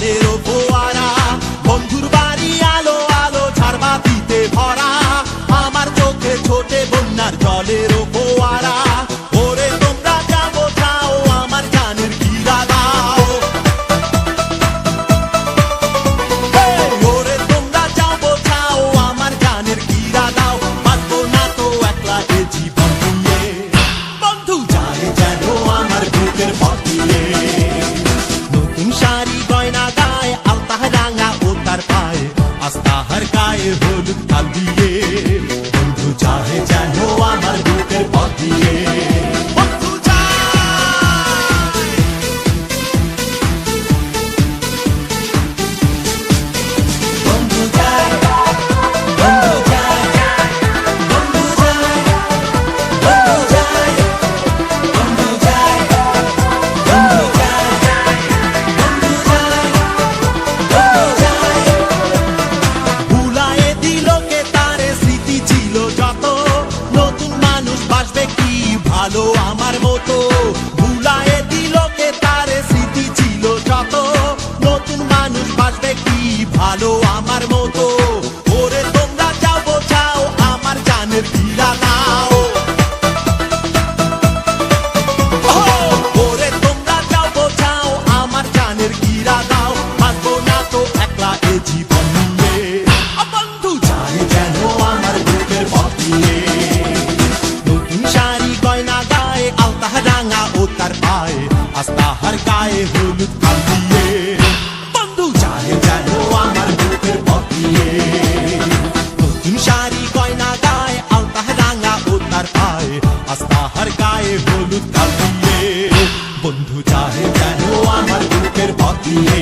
জলেরও ফোয়ারা, বন্ধুর বাড়ি আলো আলো ঝাড়বাতিতে ভরা, আমার চোখে ছোটে বন্যার জলেরও ফোয়ারা। ওরে তোমরা যা বোঝাও আমার গানের গিরা দাও, ওরে তোমরা যা বোঝাও আমার গানের গিরা দাও। বাঁচবো না তো একলা এ জীবন নিয়ে, বন্ধু যায় যেন আমার বুকের পথ দিয়ে। নতুন শাড়ি গয়না গায়ে, আলতা রাঙা ও তার পায়ে, আস্তাহার গায়ে হলুদ কাল দিয়ে, বন্ধু যায় যেন আমার বুকের পথ দিয়ে। বন্ধু যায়, বন্ধু যায়, বন্ধু যায়, বন্ধু যায়, বন্ধু যায়, বন্ধু যায়, বন্ধু যায়, ভুলায়ে দিল কে তারে, স্মৃতি ছিল যত, নতুন মানুষ বাসবে কি ভালো আমার মতো। ভুলায়ে দিল কে তারে, স্মৃতি ছিল যত, নতুন মানুষ বাসবে কি ভালো আমার মতো। ওরে তোমরা যাও বোঝাও আমার জানের গিরা দাও, ওরে তোমরা যাও বোঝাও আমার জানের গিরা দাও। বাঁচবো না তো একলা এ জীবন নিয়ে, বন্ধু যায় যেন আমার বুকের পথ দিয়ে। নতুন শাড়ি গয়না গায়ে, আলতা রাঙা ও তার পায়ে, আস্তাহার গায়ে হলুদ কাল দিয়ে, বন্ধু যায় যেন আমার বুকের পথ দিয়ে। নতুন শাড়ি গয়না গায়ে, আলতা রাঙা ও তার পায়ে, আস্তাহার গায়ে হলুদ কাল দিয়ে, বন্ধু যায় যেন আমার বুকের পথ দিয়ে।